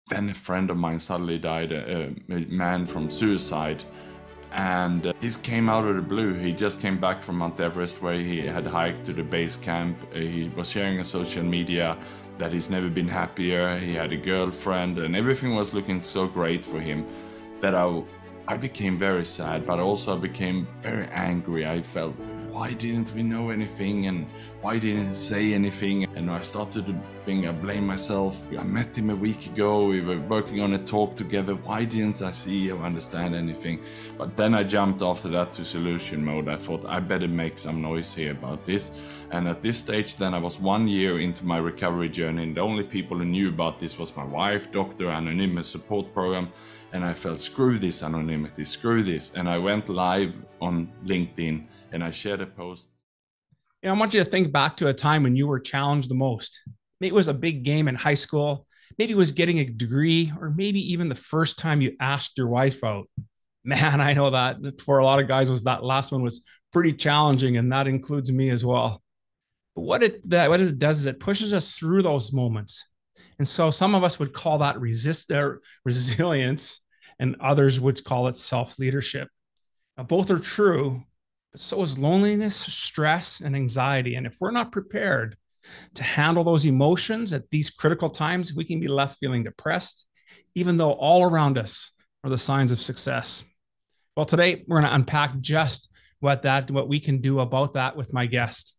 then a friend of mine suddenly died, a man from suicide. And this came out of the blue. He just came back from Mount Everest, where he had hiked to the base camp. He was sharing on social media that he's never been happier. He had a girlfriend and everything was looking so great for him that I became very sad, but also I became very angry. I felt, why didn't we know anything, and why didn't he say anything? And I started to think, I blame myself. I met him a week ago, we were working on a talk together. Why didn't I see or understand anything? But then I jumped after that to solution mode. I thought I better make some noise here about this. And at this stage then I was 1 year into my recovery journey, and the only people who knew about this was my wife, doctor, anonymous support program. And I felt, screw this anonymity, screw this. And I went live on LinkedIn and I shared a post. I want you to think back to a time when you were challenged the most. Maybe it was a big game in high school. Maybe it was getting a degree, or maybe even the first time you asked your wife out. Man, I know that for a lot of guys that last one was pretty challenging, and that includes me as well. But what it does is it pushes us through those moments. And so some of us would call that resilience, and others would call it self-leadership. Now, both are true, but so is loneliness, stress, and anxiety. And if we're not prepared to handle those emotions at these critical times, we can be left feeling depressed, even though all around us are the signs of success. Well, today we're going to unpack just what we can do about that with my guest.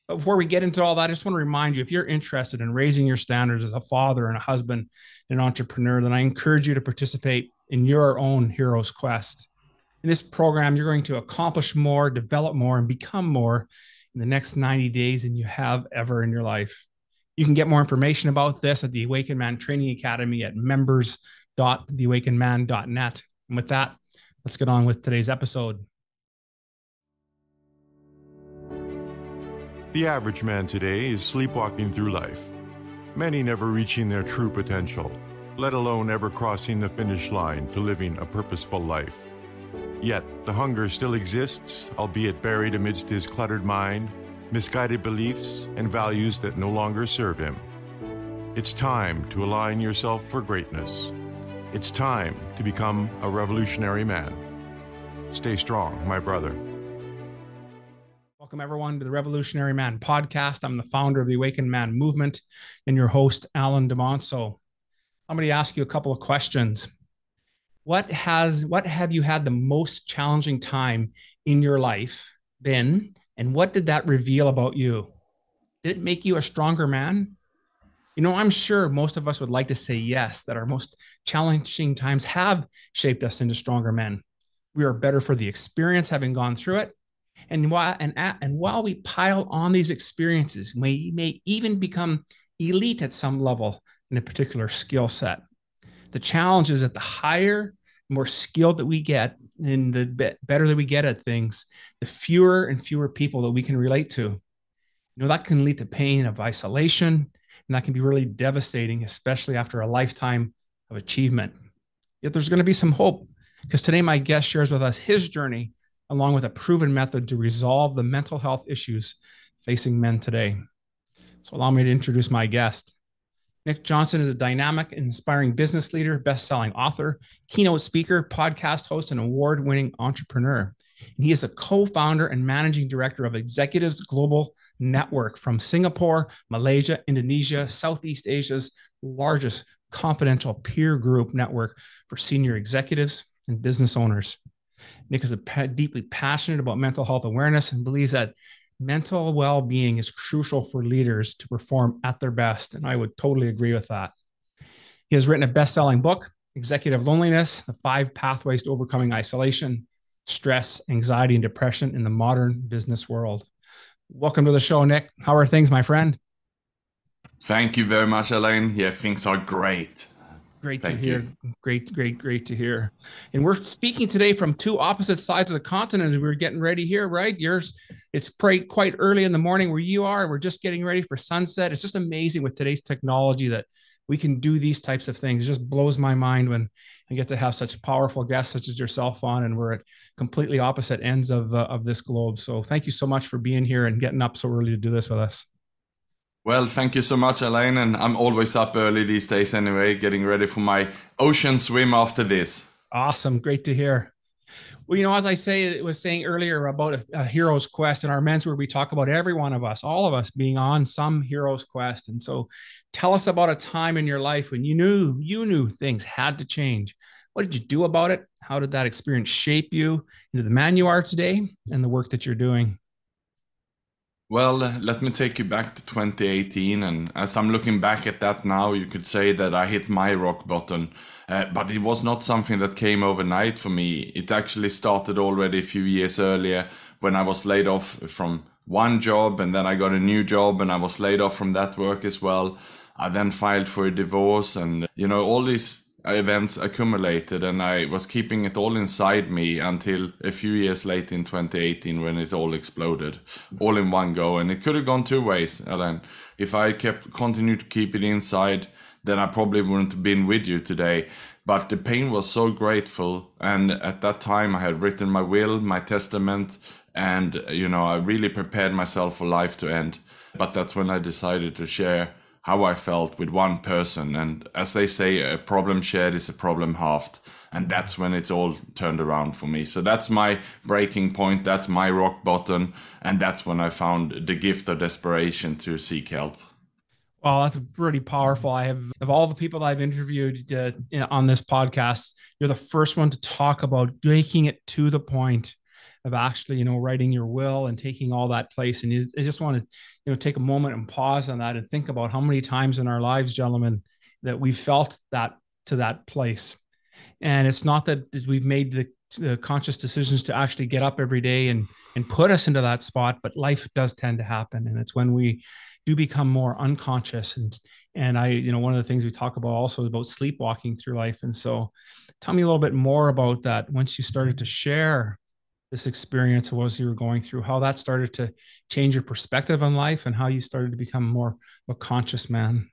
But before we get into all that, I just want to remind you, if you're interested in raising your standards as a father and a husband and an entrepreneur, then I encourage you to participate in your own hero's quest. In this program, you're going to accomplish more, develop more, and become more in the next 90 days than you have ever in your life. You can get more information about this at the Awakened Man Training Academy at members.theawakenedman.net. And with that, let's get on with today's episode. The average man today is sleepwalking through life, many never reaching their true potential, let alone ever crossing the finish line to living a purposeful life. Yet, the hunger still exists, albeit buried amidst his cluttered mind, misguided beliefs, and values that no longer serve him. It's time to align yourself for greatness. It's time to become a revolutionary man. Stay strong, my brother. Welcome, everyone, to the Revolutionary Man podcast. I'm the founder of the Awakened Man movement and your host, Alan DeMonso. I'm going to ask you a couple of questions. What have you had the most challenging time in your life been, and what did that reveal about you? Did it make you a stronger man? I'm sure most of us would like to say yes, that our most challenging times have shaped us into stronger men. We are better for the experience, having gone through it. And while we pile on these experiences, we may even become elite at some level in a particular skill set. The challenge is that the higher, more skilled that we get, and the better that we get at things, the fewer and fewer people that we can relate to. That can lead to pain of isolation, and that can be really devastating, especially after a lifetime of achievement. Yet there's going to be some hope, because today my guest shares with us his journey along with a proven method to resolve the mental health issues facing men today. So allow me to introduce my guest. Nick Jonsson is a dynamic and inspiring business leader, best-selling author, keynote speaker, podcast host, and award-winning entrepreneur. And he is a co-founder and managing director of Executives Global Network from Singapore, Malaysia, Indonesia, Southeast Asia's largest confidential peer group network for senior executives and business owners. Nick is deeply passionate about mental health awareness and believes that mental well-being is crucial for leaders to perform at their best. And I would totally agree with that. He has written a best-selling book, Executive Loneliness, The 5 Pathways to Overcoming Isolation, Stress, Anxiety, and Depression in the Modern Business World. Welcome to the show, Nick. How are things, my friend? Thank you very much, Elaine. Yeah, things are great. Great to hear. Great to hear. And we're speaking today from two opposite sides of the continent as we're getting ready here, right? It's quite early in the morning where you are. We're just getting ready for sunset. It's just amazing with today's technology that we can do these types of things. It just blows my mind when I get to have such powerful guests such as yourself on, and we're at completely opposite ends of this globe. So thank you so much for being here and getting up so early to do this with us. Well, thank you so much, Elaine. And I'm always up early these days anyway, getting ready for my ocean swim after this. Awesome. Great to hear. Well, as I was saying earlier about a hero's quest in our men's, where we talk about every one of us, all of us being on some hero's quest. And so tell us about a time in your life when you knew things had to change. What did you do about it? How did that experience shape you into the man you are today and the work that you're doing? Well, let me take you back to 2018. And as I'm looking back at that now, you could say that I hit my rock bottom. But it was not something that came overnight for me. It actually started already a few years earlier when I was laid off from one job, and then I got a new job and I was laid off from that work as well. I then filed for a divorce, and all these events accumulated, and I was keeping it all inside me until a few years later in 2018 when it all exploded all in one go. And it could have gone two ways, Ellen. If I continued to keep it inside, then I probably wouldn't have been with you today. But the pain was so grateful, and at that time I had written my will, my testament, and I really prepared myself for life to end. But that's when I decided to share how I felt with one person. And as they say, a problem shared is a problem halved. And that's when it's all turned around for me. So that's my breaking point. That's my rock bottom. And that's when I found the gift of desperation to seek help. Well, that's pretty powerful. I have, of all the people that I've interviewed on this podcast, you're the first one to talk about making it to the point of actually, writing your will and taking all that place. And I just want to, take a moment and pause on that and think about how many times in our lives, gentlemen, that we felt that to that place. And it's not that we've made the conscious decisions to actually get up every day and put us into that spot, but life does tend to happen. And it's when we do become more unconscious. And I, one of the things we talk about also is about sleepwalking through life. And so tell me a little bit more about that. Once you started to share this experience of what you were going through, how that started to change your perspective on life and how you started to become more of a conscious man.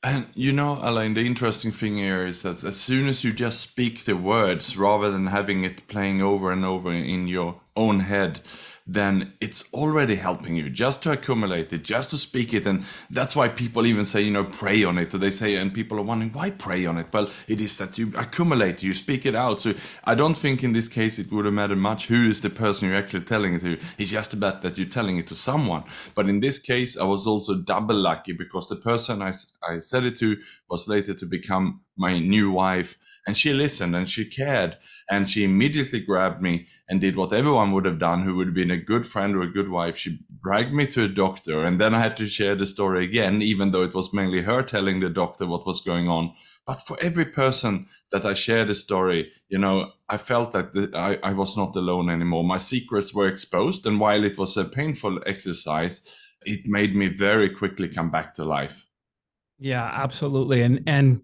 And Alain, the interesting thing here is that as soon as you just speak the words rather than having it playing over and over in your own head, then it's already helping you just to accumulate it, just to speak it. And that's why people even say, pray on it. They say, and people are wondering, why pray on it? Well, it is that you accumulate, you speak it out. So I don't think in this case it would have mattered much who is the person you're actually telling it to. It's just about that you're telling it to someone. But in this case, I was also double lucky because the person I said it to was later to become my new wife. And she listened and she cared, and she immediately grabbed me and did what everyone would have done who would have been a good friend or a good wife. She dragged me to a doctor, and then I had to share the story again, even though it was mainly her telling the doctor what was going on. But for every person that I shared the story, I felt that I was not alone anymore. My secrets were exposed, and while it was a painful exercise, it made me very quickly come back to life. Yeah, absolutely. And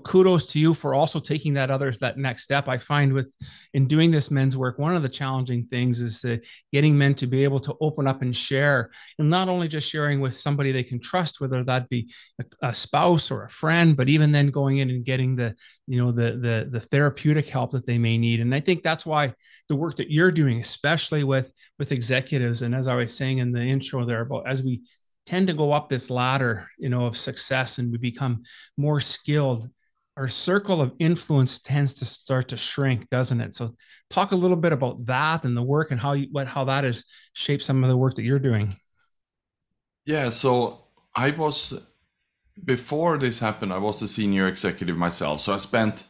kudos to you for also taking that next step. I find in doing this men's work, one of the challenging things is getting men to be able to open up and share, and not only just sharing with somebody they can trust, whether that be a spouse or a friend, but even then going in and getting the therapeutic help that they may need. And I think that's why the work that you're doing, especially with executives, and as I was saying in the intro there, about as we tend to go up this ladder, of success, and we become more skilled, our circle of influence tends to start to shrink, doesn't it? So talk a little bit about that and the work and how that has shaped some of the work that you're doing. Yeah, so before this happened, I was a senior executive myself. So I spent,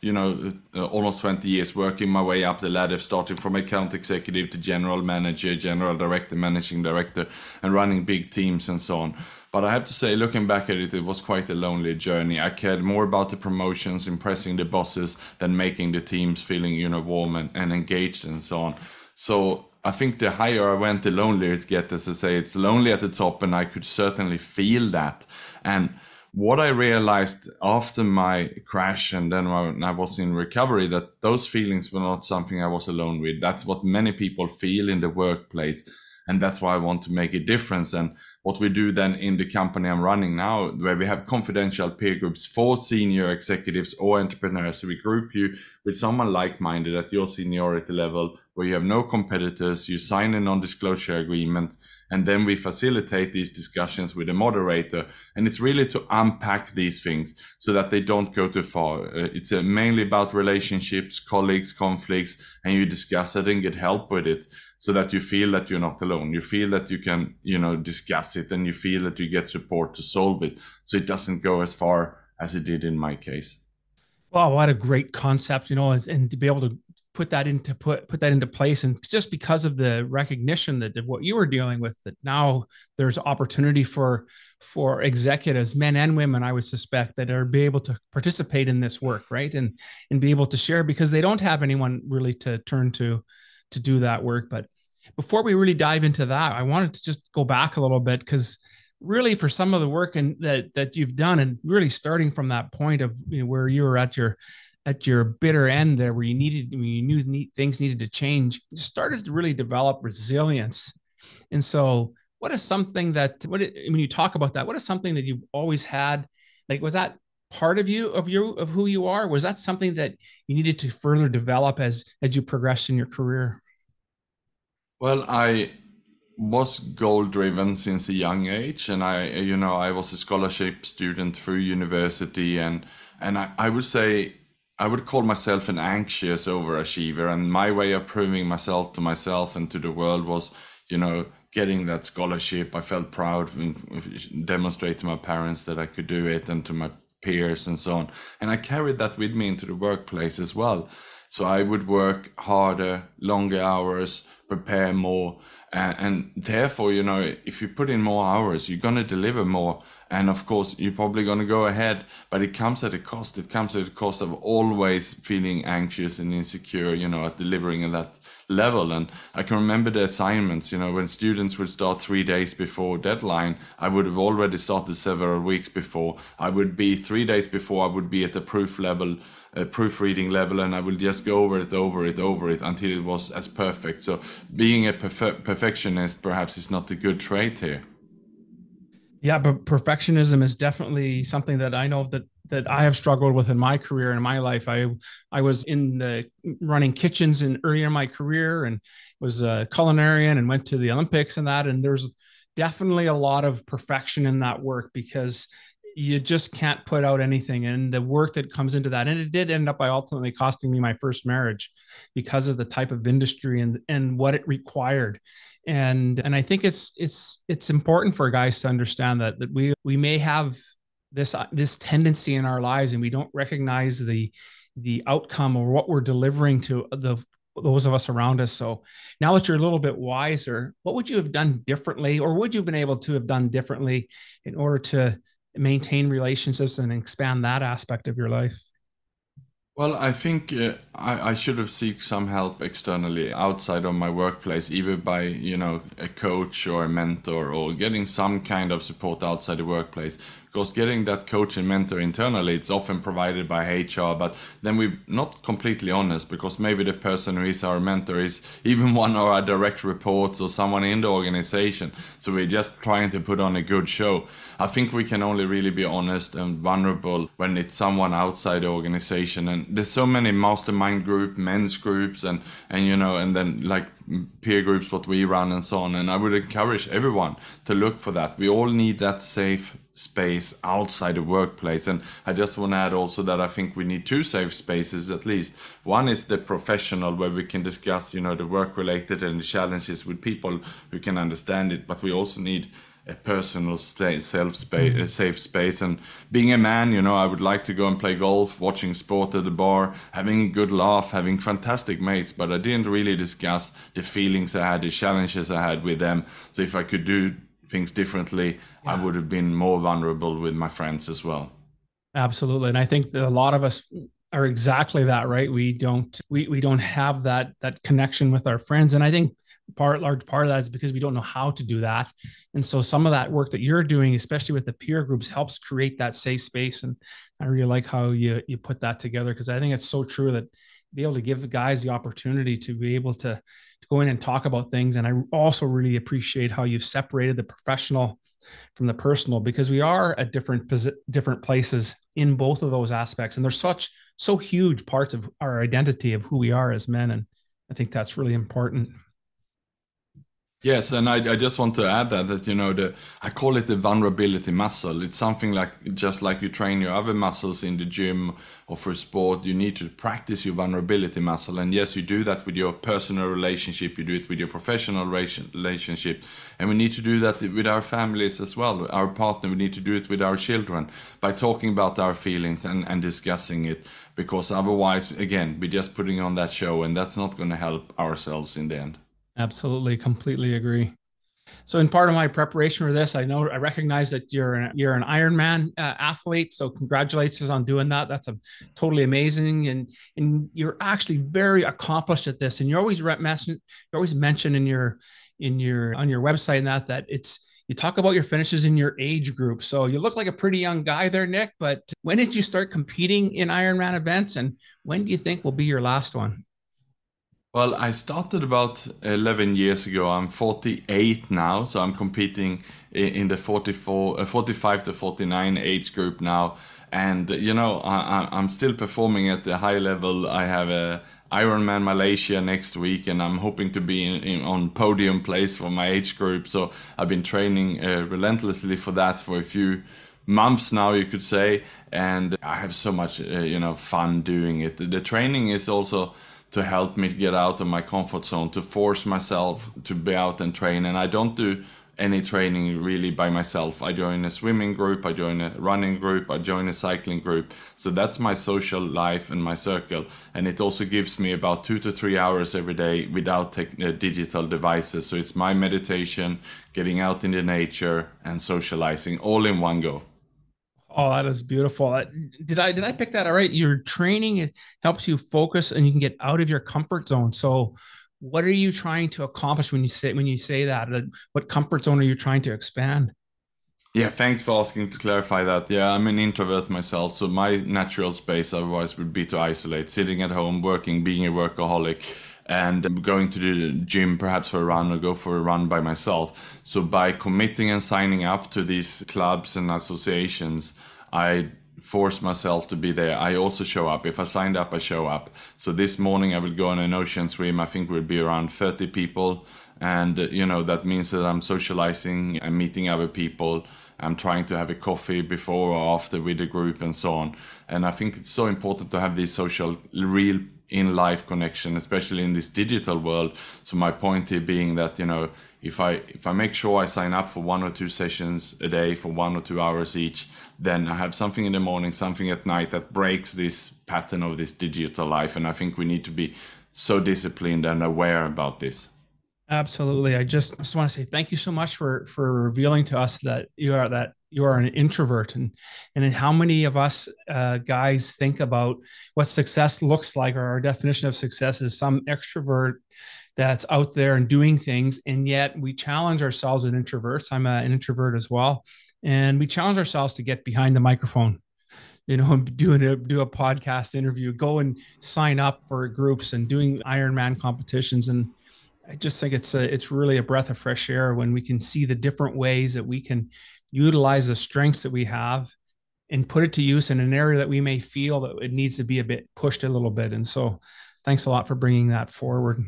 almost 20 years working my way up the ladder, starting from account executive to general manager, general director, managing director, and running big teams and so on. But I have to say, looking back at it, it was quite a lonely journey. I cared more about the promotions, impressing the bosses, than making the teams feeling, warm and engaged and so on. So I think the higher I went, the lonelier it gets. As I say, it's lonely at the top, and I could certainly feel that. And what I realized after my crash and then when I was in recovery, that those feelings were not something I was alone with. That's what many people feel in the workplace. And that's why I want to make a difference. And what we do then in the company I'm running now, where we have confidential peer groups for senior executives or entrepreneurs. So we group you with someone like-minded at your seniority level, where you have no competitors, you sign a non-disclosure agreement, and then we facilitate these discussions with a moderator. And it's really to unpack these things so that they don't go too far. It's mainly about relationships, colleagues, conflicts, and you discuss it and get help with it, so that you feel that you're not alone. You feel that you can, discuss it, and you feel that you get support to solve it. So it doesn't go as far as it did in my case. Wow, what a great concept, and to be able to put that into place. And just because of the recognition that what you were dealing with, that now there's opportunity for executives, men and women, I would suspect, that are be able to participate in this work, right? And be able to share, because they don't have anyone really to turn to do that work. But before we really dive into that, I wanted to just go back a little bit, because really for some of the work that you've done, and really starting from that point of where you were at your bitter end there, where you knew things needed to change, you started to really develop resilience. And so what is something that, when you talk about that, what is something that you've always had? Like, was that part of who you are? Was that something that you needed to further develop as you progressed in your career? Well, I was goal driven since a young age, and I was a scholarship student through university, and I would say I would call myself an anxious overachiever, and my way of proving myself to myself and to the world was, getting that scholarship. I felt proud and demonstrate to my parents that I could do it, and to my peers and so on. And I carried that with me into the workplace as well. So I would work harder, longer hours, prepare more. And therefore, if you put in more hours, you're going to deliver more. And of course, you're probably going to go ahead, but it comes at a cost. It comes at a cost of always feeling anxious and insecure, at delivering at that level. And I can remember the assignments, when students would start 3 days before deadline, I would have already started several weeks before. I would be 3 days before, I would be at the proofreading level, and I will just go over it until it was as perfect. So being a perfectionist perhaps is not a good trait here. Yeah, but perfectionism is definitely something that I know that I have struggled with in my career, in my life. I was in the running kitchens earlier in my career, and was a culinarian, and went to the Olympics and that. And there's definitely a lot of perfection in that work, because you just can't put out anything, and the work that comes into that. And it did end up by ultimately costing me my first marriage, because of the type of industry and what it required. And I think it's important for guys to understand that we may have this tendency in our lives, and we don't recognize the outcome or what we're delivering to those of us around us. So now that you're a little bit wiser, what would you have done differently, or would you have been able to have done differently in order to maintain relationships and expand that aspect of your life? Well, I think I should have sought some help externally outside of my workplace, either by, a coach or a mentor, or getting some kind of support outside the workplace. Because getting that coach and mentor internally, it's often provided by HR, but then we're not completely honest, because maybe the person who is our mentor is even one of our direct reports or someone in the organization. So we're just trying to put on a good show. I think we can only really be honest and vulnerable when it's someone outside the organization. And there's so many mastermind group, men's groups, and then like peer groups, what we run and so on. And I would encourage everyone to look for that. We all need that safe space outside the workplace. And I just want to add also that I think we need two safe spaces at least. One is the professional, where we can discuss, the work related and the challenges with people who can understand it. But we also need a personal safe space. And being a man, I would like to go and play golf, watching sport at the bar, having a good laugh, having fantastic mates, but I didn't really discuss the feelings I had, the challenges I had with them. So if I could do things differently, I would have been more vulnerable with my friends as well. Absolutely. And I think that a lot of us are exactly that, right? We don't have that connection with our friends. And I think large part of that is because we don't know how to do that. And so some of that work that you're doing, especially with the peer groups, helps create that safe space. And I really like how you put that together, because I think it's so true that be able to give the guys the opportunity to be able to go in and talk about things. And I also really appreciate how you've separated the professional from the personal, because we are at different places in both of those aspects, and they're so huge parts of our identity of who we are as men, and I think that's really important. Yes, and I just want to add that I call it the vulnerability muscle. It's something like, just like you train your other muscles in the gym or for sport, you need to practice your vulnerability muscle. And yes, you do that with your personal relationship, you do it with your professional relationship, and we need to do that with our families as well. Our partner, we need to do it with our children by talking about our feelings and discussing it, because otherwise, again, we're just putting on that show, and that's not going to help ourselves in the end. Absolutely, completely agree. So, in part of my preparation for this, I recognize that you're an Ironman athlete. So, congratulations on doing that. That's totally amazing, and you're actually very accomplished at this. And you always mention in your on your website and that you talk about your finishes in your age group. So you look like a pretty young guy there, Nick. But when did you start competing in Ironman events, and when do you think will be your last one? Well, I started about 11 years ago. I'm 48 now, so I'm competing in the 45 to 49 age group now. And, I'm still performing at the high level. I have a Ironman Malaysia next week, and I'm hoping to be on podium place for my age group. So I've been training relentlessly for that for a few months now, you could say. And I have so much, fun doing it. The training is also to help me get out of my comfort zone, to force myself to be out and train. And I don't do any training really by myself. I join a swimming group, I join a running group, I join a cycling group. So that's my social life and my circle. And it also gives me about 2 to 3 hours every day without digital devices. So it's my meditation, getting out in the nature, and socializing all in one go. Oh, that is beautiful. Did I pick that all right? Your training helps you focus, and you can get out of your comfort zone. So, what are you trying to accomplish when you say that? What comfort zone are you trying to expand? Yeah, thanks for asking to clarify that. Yeah, I'm an introvert myself, so my natural space otherwise would be to isolate, sitting at home, working, being a workaholic, and going to the gym perhaps for a run or go for a run by myself. So by committing and signing up to these clubs and associations, I force myself to be there. I also show up. If I signed up, I show up. So this morning I will go on an ocean swim. I think we'll be around 30 people. And, that means that I'm socializing and meeting other people. I'm trying to have a coffee before or after with the group and so on. And I think it's so important to have this social, real in-life connection, especially in this digital world. So my point here being that, if I make sure I sign up for 1 or 2 sessions a day for 1 or 2 hours each, then I have something in the morning, something at night that breaks this pattern of this digital life. And I think we need to be so disciplined and aware about this. Absolutely. I just want to say thank you so much for revealing to us that you are an introvert, and how many of us guys think about what success looks like, or our definition of success is some extrovert that's out there and doing things. And yet we challenge ourselves as introverts. I'm an introvert as well. And we challenge ourselves to get behind the microphone, do a podcast interview, go and sign up for groups and doing Ironman competitions. And I just think it's really a breath of fresh air when we can see the different ways that we can utilize the strengths that we have and put it to use in an area that we may feel that it needs to be a bit pushed a little bit. And so thanks a lot for bringing that forward.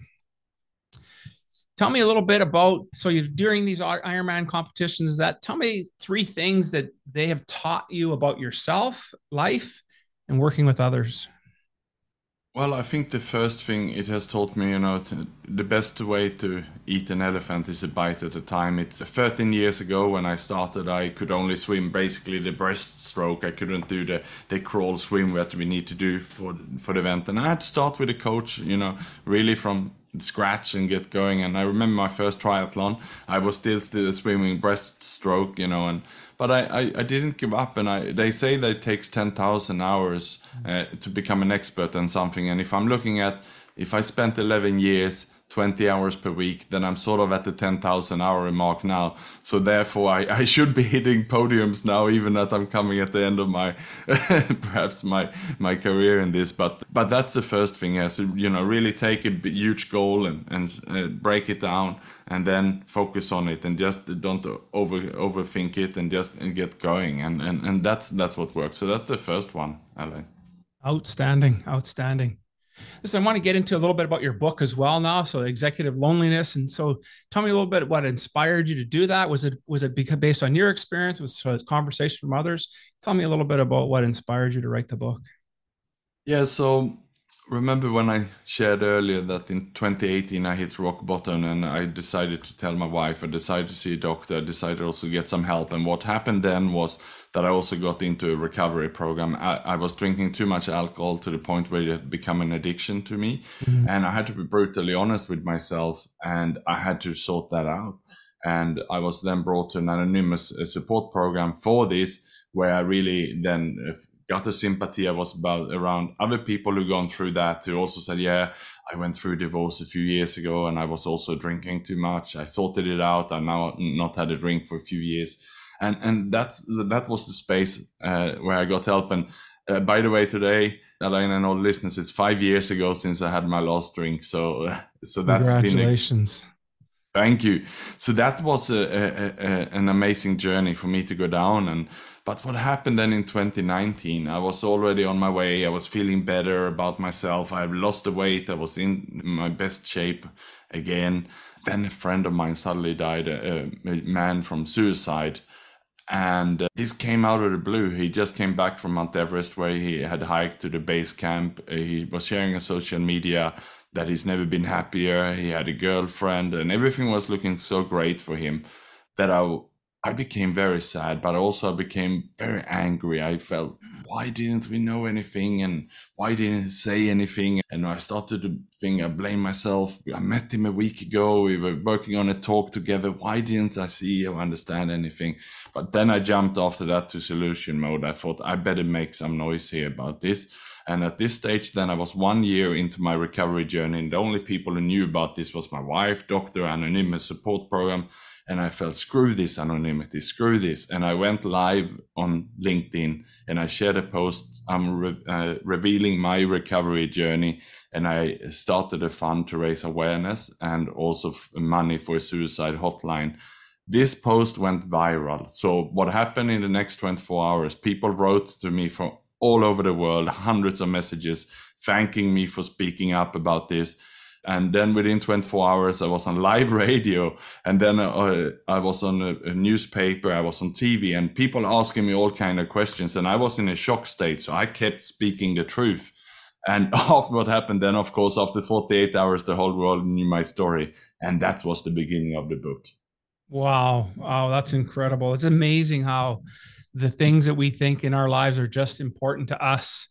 Tell me a little bit about, during these Ironman competitions, tell me 3 things that they have taught you about yourself, life, and working with others. Well, I think the first thing it has taught me, the best way to eat an elephant is a bite at a time. It's 13 years ago when I started, I could only swim basically the breaststroke. I couldn't do the crawl swim that we need to do for the event. And I had to start with a coach, really from scratch and get going. And I remember my first triathlon, I was still swimming breaststroke, but I didn't give up. And they say that it takes 10,000 hours to become an expert on something. And if I spent 11 years 20 hours per week, then I'm sort of at the 10,000 hour mark now. So therefore I should be hitting podiums now, even that I'm coming at the end of my perhaps my career in this. But that's the first thing, is to, really take a huge goal and break it down, and then focus on it, and just don't overthink it, and just get going, and that's what works. So that's the first one, Alain. Outstanding. Listen, I want to get into a little bit about your book as well now. So executive loneliness. And so tell me a little bit what inspired you to do that. Was it because based on your experience? Was it conversation from others? Tell me a little bit about what inspired you to write the book. Yeah, so remember when I shared earlier that in 2018 I hit rock bottom, and I decided to tell my wife, I decided to see a doctor, I decided also to get some help. And what happened then was that I also got into a recovery program. I was drinking too much alcohol to the point where it had become an addiction to me. Mm-hmm. And I had to be brutally honest with myself, and I had to sort that out. And I was then brought to an anonymous support program for this, where I really then got the sympathy. I was around other people who gone through that, who also said, yeah, I went through divorce a few years ago, and I was also drinking too much. I sorted it out. I now not had a drink for a few years. And that was the space where I got help. And by the way, today, Alain and all listeners, it's 5 years ago since I had my last drink. So that's congratulations. Thank you. So that was an amazing journey for me to go down. But what happened then in 2019, I was already on my way. I was feeling better about myself. I had lost the weight. I was in my best shape again. Then a friend of mine suddenly died, a man from suicide. And this came out of the blue. He just came back from Mount Everest, where he had hiked to the base camp. He was sharing on social media that he's never been happier. He had a girlfriend, and everything was looking so great for him that I became very sad, but also I became very angry. I felt, why didn't we know anything? And why didn't he say anything? And I started to think, I blame myself. I met him a week ago. We were working on a talk together. Why didn't I see or understand anything? But then I jumped after that to solution mode. I thought I better make some noise here about this. And at this stage, then I was 1 year into my recovery journey. And the only people who knew about this was my wife, doctor, anonymous support program. And I felt, screw this anonymity, screw this. And I went live on LinkedIn, and I shared a post. I'm revealing my recovery journey. And I started a fund to raise awareness and also money for a suicide hotline. This post went viral. So what happened in the next 24 hours, people wrote to me from all over the world, hundreds of messages thanking me for speaking up about this. And then within 24 hours, I was on live radio, and then I was on a newspaper, I was on TV, and people asking me all kind of questions. And I was in a shock state, so I kept speaking the truth. And after what happened then, of course, after 48 hours, the whole world knew my story. And that was the beginning of the book. Wow. Oh, that's incredible. It's amazing how the things that we think in our lives are just important to us,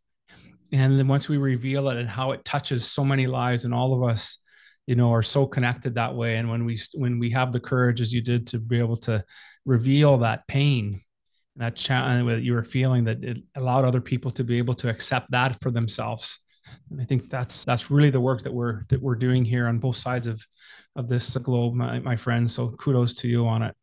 and then once we reveal it, and how it touches so many lives, and all of us, are so connected that way. And when we have the courage, as you did, to be able to reveal that pain, and that challenge that you were feeling, that it allowed other people to be able to accept that for themselves. And I think that's really the work that we're doing here on both sides of this globe, my friends. So kudos to you on it.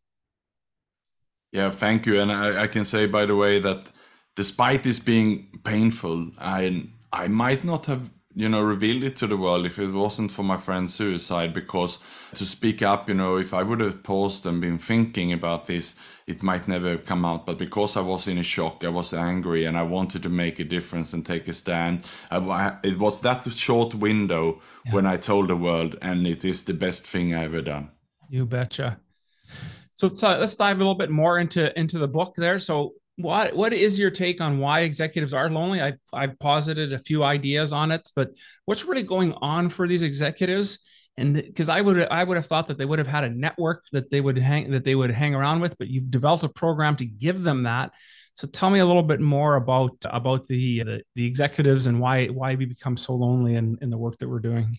Yeah, thank you. And I can say, by the way, that despite this being painful, I might not have, revealed it to the world if it wasn't for my friend's suicide. Because to speak up, if I would have paused and been thinking about this, it might never have come out. But because I was in a shock, I was angry, and I wanted to make a difference and take a stand. It was that short window when I told the world, and it is the best thing I ever done. You betcha. So let's dive a little bit more into the book there. So what is your take on why executives are lonely? I've posited a few ideas on it, but what's really going on for these executives? And because I would have thought that they would have had a network that they would hang around with, but you've developed a program to give them that. So tell me a little bit more about the executives and why we become so lonely in the work that we're doing.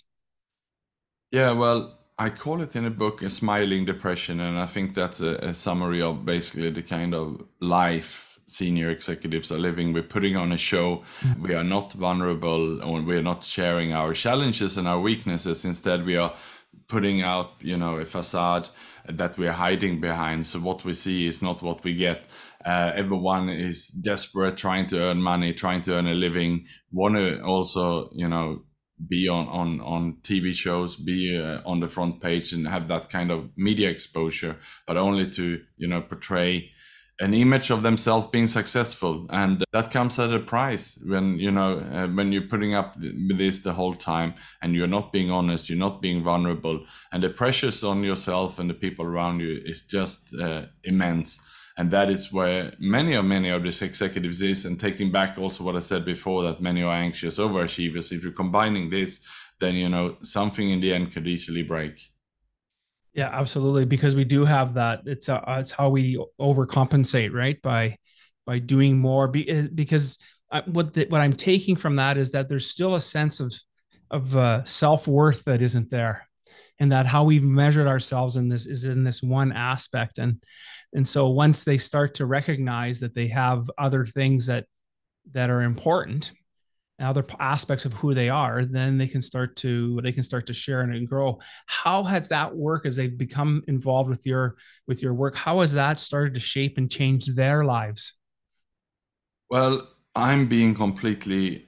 Yeah, well, I call it in a book a smiling depression, and I think that's a summary of basically the kind of life senior executives are living. We're putting on a show. We are not vulnerable, or we're not sharing our challenges and our weaknesses. Instead, we are putting out, a facade that we're hiding behind. So what we see is not what we get. Everyone is desperate, trying to earn money, trying to earn a living, want to also, be on TV shows, be on the front page and have that kind of media exposure, but only to, portray an image of themselves being successful. And that comes at a price when, when you're putting up this the whole time and you're not being honest, you're not being vulnerable, and the pressures on yourself and the people around you is just immense. And that is where many of these executives is, and taking back also what I said before, that many are anxious overachievers. If you're combining this, then, something in the end could easily break. Yeah, absolutely. Because we do have that. It's how we overcompensate, right? By doing more. Because what I'm taking from that is that there's still a sense of self-worth that isn't there, and that how we've measured ourselves in this one aspect. And so once they start to recognize that they have other things that are important, other aspects of who they are, then they can start to share and grow. How has that worked as they've become involved with your work? How has that started to shape and change their lives? Well, I'm being completely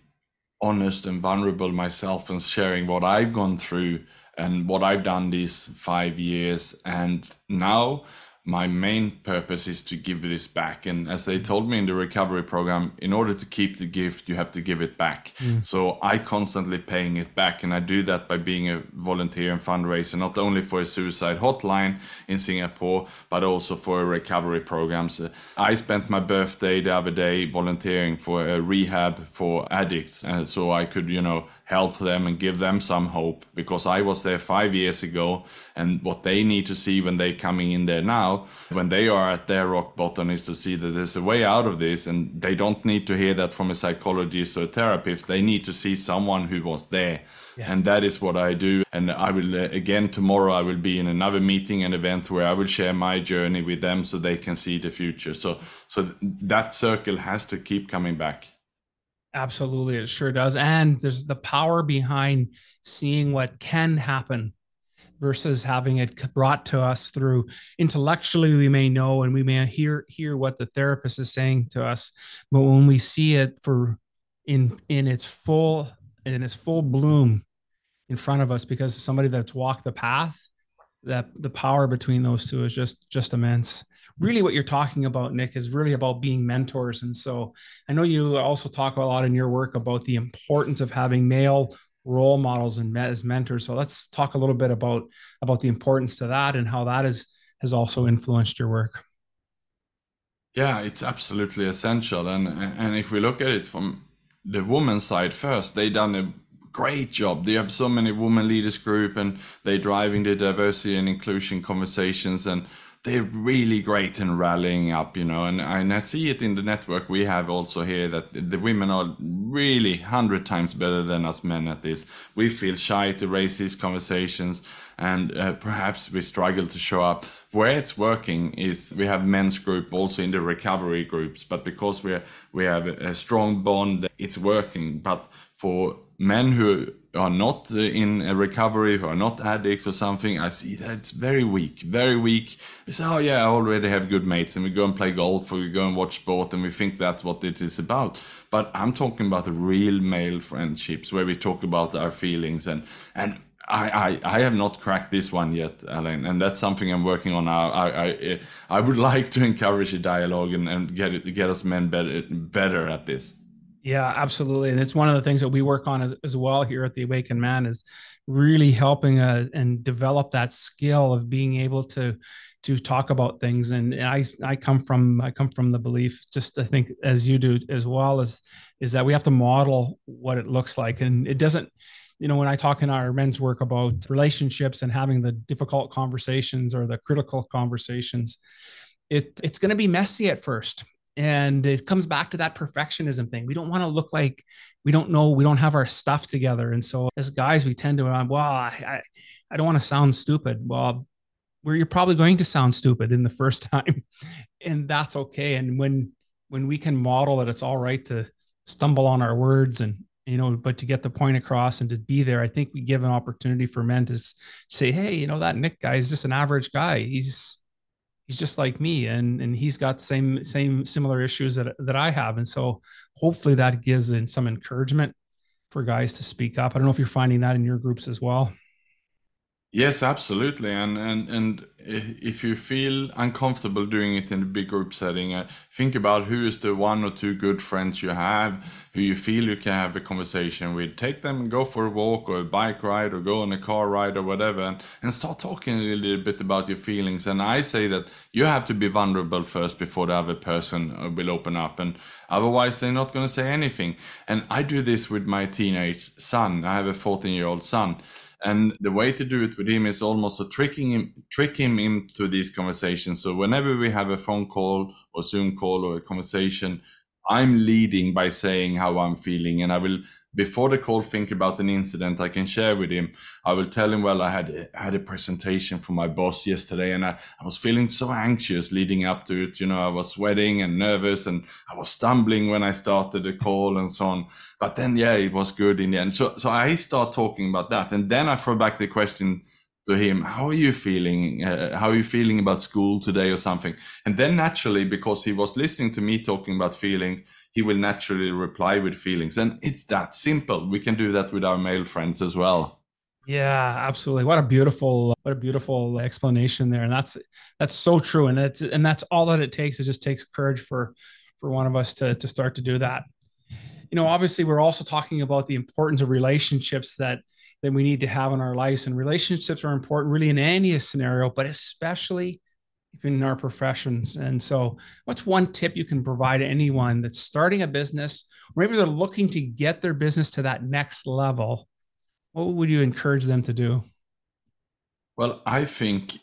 honest and vulnerable myself and sharing what I've gone through and what I've done these 5 years. And now my main purpose is to give this back. And as they told me in the recovery program, in order to keep the gift, you have to give it back. So I constantly paying it back. And I do that by being a volunteer and fundraiser, not only for a suicide hotline in Singapore, but also for recovery programs. I spent my birthday the other day volunteering for a rehab for addicts. So I could, help them and give them some hope, because I was there 5 years ago, and what they need to see when they coming in there now, when they are at their rock bottom, is to see that there's a way out of this, and they don't need to hear that from a psychologist or a therapist. They need to see someone who was there. Yeah. And that is what I do. And I will, again, tomorrow I will be in another meeting and event where I will share my journey with them so they can see the future. So that circle has to keep coming back. Absolutely, it sure does. And there's the power behind seeing what can happen versus having it brought to us through intellectually. We may know and we may hear what the therapist is saying to us, but when we see it in its full bloom in front of us, because somebody that's walked the path, that the power between those two is just immense. Really what you're talking about, Nick, is really about being mentors. And so I know you also talk a lot in your work about the importance of having male role models and as mentors. So let's talk a little bit about the importance to that and how that has also influenced your work. Yeah, it's absolutely essential. And if we look at it from the woman's side first, they done a great job. They have so many women leaders group, and they're driving the diversity and inclusion conversations, and they're really great in rallying up, and I see it in the network we have also here, that the women are really 100 times better than us men at this. We feel shy to raise these conversations, and perhaps we struggle to show up. Where it's working is we have men's group also in the recovery groups, but because we have a strong bond, it's working. But for men who are not in a recovery, who are not addicts or something, I see that it's very weak, very weak. We say, oh yeah, I already have good mates, and we go and play golf, or we go and watch sport, and we think that's what it is about. But I'm talking about the real male friendships where we talk about our feelings, and I have not cracked this one yet, Alain, and that's something I'm working on now. I would like to encourage a dialogue and get us men better at this. Yeah, absolutely. And it's one of the things that we work on as well here at the Awakened Man, is really helping and develop that skill of being able to talk about things. And I come from the belief, just I think as you do as well, is that we have to model what it looks like. And it doesn't, when I talk in our men's work about relationships and having the difficult conversations or the critical conversations, it's going to be messy at first. And it comes back to that perfectionism thing. We don't want to look like we don't know, we don't have our stuff together. And so as guys, we tend to, I don't want to sound stupid. Well, you're probably going to sound stupid in the first time, and that's okay. And when we can model that it's all right to stumble on our words and but to get the point across and to be there, I think we give an opportunity for men to say, hey, that Nick guy is just an average guy. He's just like me, and he's got the same similar issues that I have. And so hopefully that gives some encouragement for guys to speak up. I don't know if you're finding that in your groups as well. Yes, absolutely. And if you feel uncomfortable doing it in a big group setting, think about who is the one or two good friends you have, who you feel you can have a conversation with. Take them and go for a walk or a bike ride or go on a car ride or whatever, and start talking a little bit about your feelings. And I say that you have to be vulnerable first before the other person will open up, and otherwise they're not going to say anything. And I do this with my teenage son. I have a 14-year-old son. And the way to do it with him is almost to trick him into these conversations. So whenever we have a phone call or Zoom call or a conversation, I'm leading by saying how I'm feeling, and I will, before the call, think about an incident I can share with him. I will tell him, well, I had a presentation for my boss yesterday, and I was feeling so anxious leading up to it. I was sweating and nervous, and I was stumbling when I started the call and so on. But then, yeah, it was good in the end. So I start talking about that, and then I throw back the question to him, how are you feeling? How are you feeling about school today or something? And then naturally, because he was listening to me talking about feelings, he will naturally reply with feelings. And it's that simple. We can do that with our male friends as well. Yeah, absolutely. What a beautiful explanation there. And that's so true. And that's all that it takes. It just takes courage for one of us to start to do that. Obviously we're also talking about the importance of relationships that we need to have in our lives. And relationships are important really in any scenario, but especially in our professions. And so what's one tip you can provide to anyone that's starting a business, or maybe they're looking to get their business to that next level? What would you encourage them to do? Well, I think,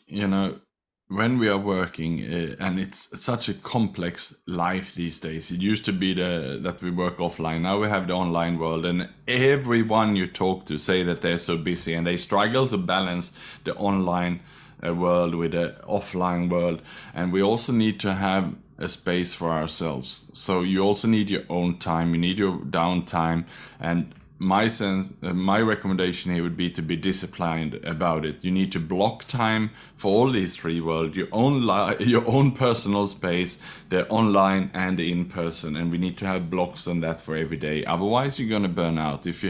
when we are working, and it's such a complex life these days. It used to be that we work offline. Now we have the online world, and everyone you talk to say that they're so busy and they struggle to balance the online world with the offline world. And we also need to have a space for ourselves. So you also need your own time. You need your downtime. And my recommendation here would be to be disciplined about it. You need to block time for all these three worlds: your own personal space, the online and the in-person, and we need to have blocks on that for every day. Otherwise you're going to burn out. If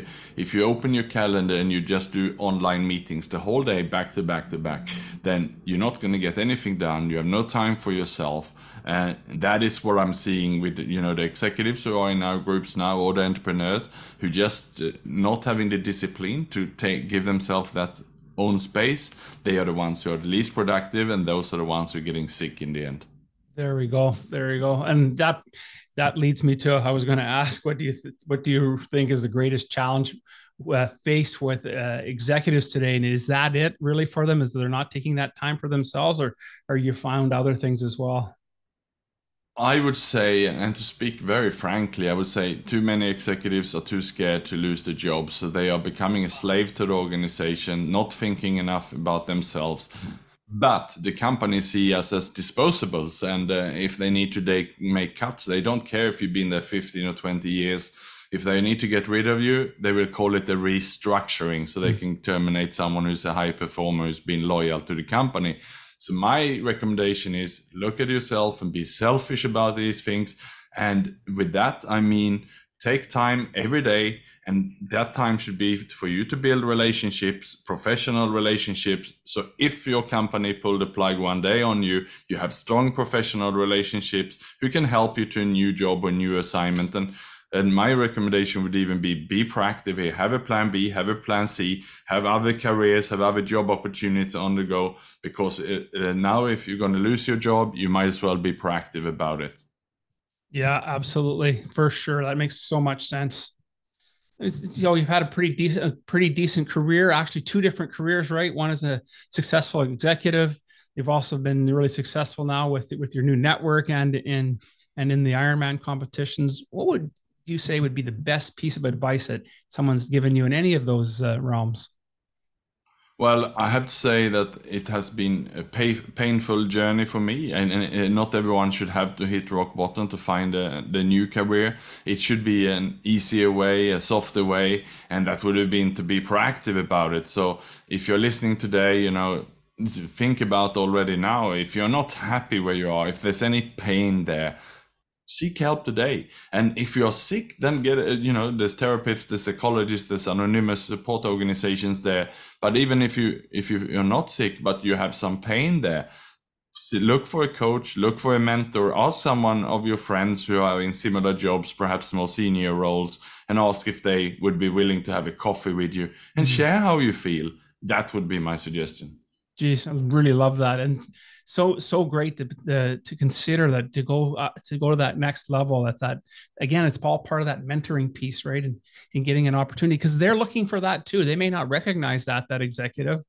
you open your calendar and you just do online meetings the whole day back to back to back, then you're not going to get anything done. You have no time for yourself. And that is what I'm seeing with the executives who are in our groups now, or the entrepreneurs who just not having the discipline to give themselves that own space. They are the ones who are the least productive, and those are the ones who are getting sick in the end. There we go. And that leads me to, I was going to ask, what do you think is the greatest challenge faced with executives today? And is that it really for them? Is they're not taking that time for themselves, or you found other things as well? I would say, and to speak very frankly, I would say too many executives are too scared to lose their jobs. So they are becoming a slave to the organization, not thinking enough about themselves. But the companies see us as disposables. And if they need to make cuts, they don't care if you've been there 15 or 20 years. If they need to get rid of you, they will call it a restructuring. So they can terminate someone who's a high performer, who's been loyal to the company. So my recommendation is look at yourself and be selfish about these things. And with that, I mean, take time every day. And that time should be for you to build relationships, professional relationships. So if your company pulled the plug one day on you, you have strong professional relationships who can help you to a new job or new assignment. And my recommendation would even be proactive here. Have a plan B, have a plan C, have other careers, have other job opportunities on the go. Because now if you're going to lose your job, you might as well be proactive about it. Yeah, absolutely. For sure. That makes so much sense. You've had a pretty decent career, actually two different careers, right? One is a successful executive. You've also been really successful now with your new network and in the Ironman competitions. What would you say would be the best piece of advice that someone's given you in any of those realms? Well, I have to say that it has been a painful journey for me, and not everyone should have to hit rock bottom to find the new career. It should be an easier way, a softer way, and that would have been to be proactive about it. So if you're listening today, think about already now, if you're not happy where you are, if there's any pain there, seek help today. And if you're sick, then get, there's therapists, there's psychologists, there's anonymous support organizations there. But even if you're not sick, but you have some pain there, look for a coach, look for a mentor, ask someone of your friends who are in similar jobs, perhaps more senior roles, and ask if they would be willing to have a coffee with you and share how you feel. That would be my suggestion. Geez, I really love that, and so great to consider that, to go to that next level. That's that again. It's all part of that mentoring piece, right? And getting an opportunity, because they're looking for that too. They may not recognize that executive,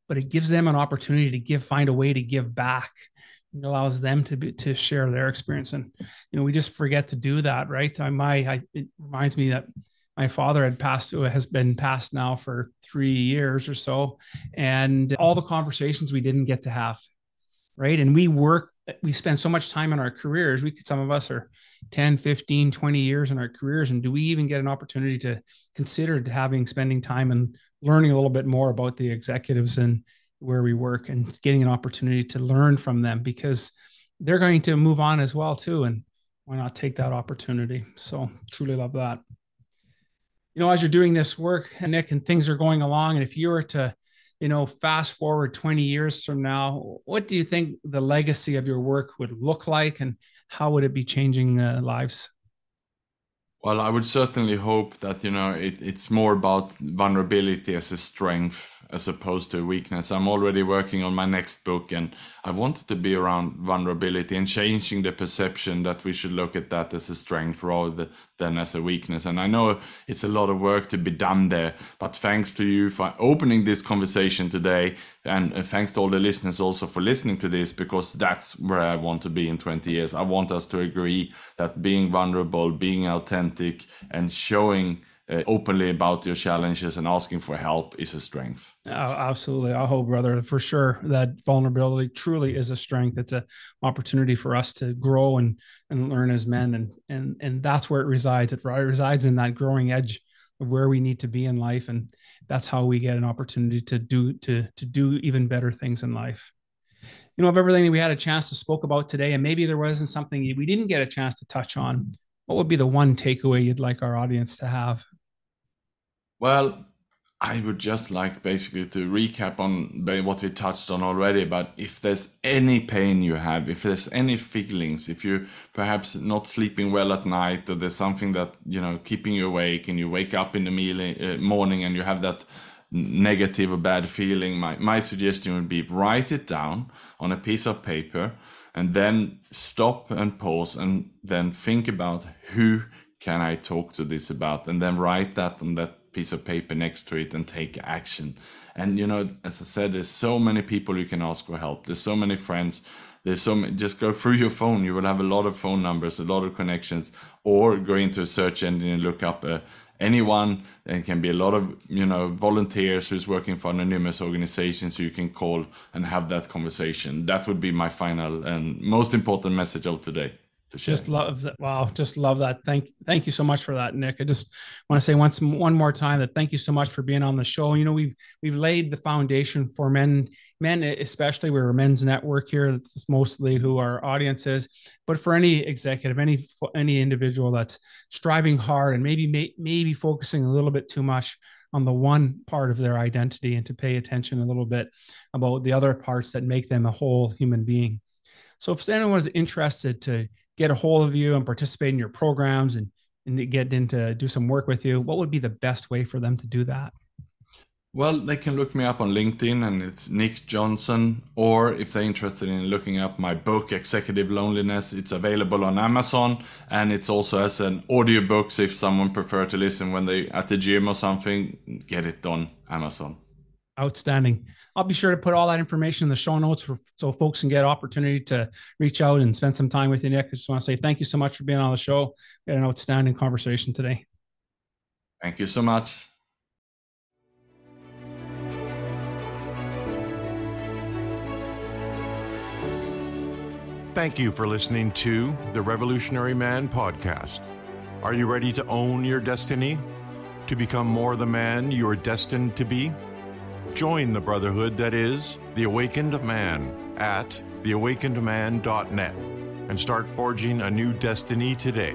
but it gives them an opportunity to find a way to give back. It allows them to share their experience, and we just forget to do that, right? It reminds me that my father has been passed now for 3 years or so, and all the conversations we didn't get to have, right? And we spend so much time in our careers. Some of us are 10, 15, 20 years in our careers. And do we even get an opportunity to consider spending time and learning a little bit more about the executives and where we work, and getting an opportunity to learn from them, because they're going to move on as well too. And why not take that opportunity? So truly love that. As you're doing this work, Nick, and things are going along, and if you were to, fast forward 20 years from now, what do you think the legacy of your work would look like, and how would it be changing lives? Well, I would certainly hope that, it's more about vulnerability as a strength as opposed to a weakness. I'm already working on my next book, and I want it to be around vulnerability and changing the perception that we should look at that as a strength rather than as a weakness. And I know it's a lot of work to be done there, but thanks to you for opening this conversation today, and thanks to all the listeners also for listening to this, because that's where I want to be in 20 years. I want us to agree that being vulnerable, being authentic, and showing openly about your challenges and asking for help is a strength. Oh, absolutely. I hope, brother, for sure, that vulnerability truly is a strength. It's an opportunity for us to grow and learn as men. And that's where it resides. It resides in that growing edge of where we need to be in life. And that's how we get an opportunity to do even better things in life. Of everything that we had a chance to spoke about today, and maybe there wasn't something we didn't get a chance to touch on, what would be the one takeaway you'd like our audience to have? Well, I would just like basically to recap on what we touched on already. But if there's any pain you have, if there's any feelings, if you're perhaps not sleeping well at night, or there's something that, keeping you awake, and you wake up in the morning and you have that negative or bad feeling, my suggestion would be write it down on a piece of paper, and then stop and pause, and then think about, who can I talk to this about? And then write that on that piece of paper next to it and take action. And as I said, there's so many people you can ask for help. There's so many friends. Just go through your phone. You will have a lot of phone numbers, a lot of connections, or go into a search engine and look up anyone. There can be a lot of volunteers who's working for anonymous organizations who you can call and have that conversation. That would be my final and most important message of today. Just love that. Wow. Just love that. Thank you so much for that, Nick. I just want to say one more time that thank you so much for being on the show. We've laid the foundation for men, especially. We're a men's network here. That's mostly who our audience is, but for any executive, any individual that's striving hard and maybe focusing a little bit too much on the one part of their identity, and to pay attention a little bit about the other parts that make them a whole human being. So if anyone's interested to get a hold of you and participate in your programs and get into do some work with you, what would be the best way for them to do that? Well, they can look me up on LinkedIn, and it's Nick Jonsson. Or if they're interested in looking up my book, Executive Loneliness, it's available on Amazon, and it's also as an audiobook. So if someone prefer to listen when they at the gym or something, get it on Amazon. Outstanding. I'll be sure to put all that information in the show notes so folks can get an opportunity to reach out and spend some time with you, Nick. I just want to say thank you so much for being on the show. We had an outstanding conversation today. Thank you so much. Thank you for listening to the Revolutionary Man podcast. Are you ready to own your destiny? To become more the man you are destined to be? Join the brotherhood that is The Awakened Man at theawakenedman.net and start forging a new destiny today.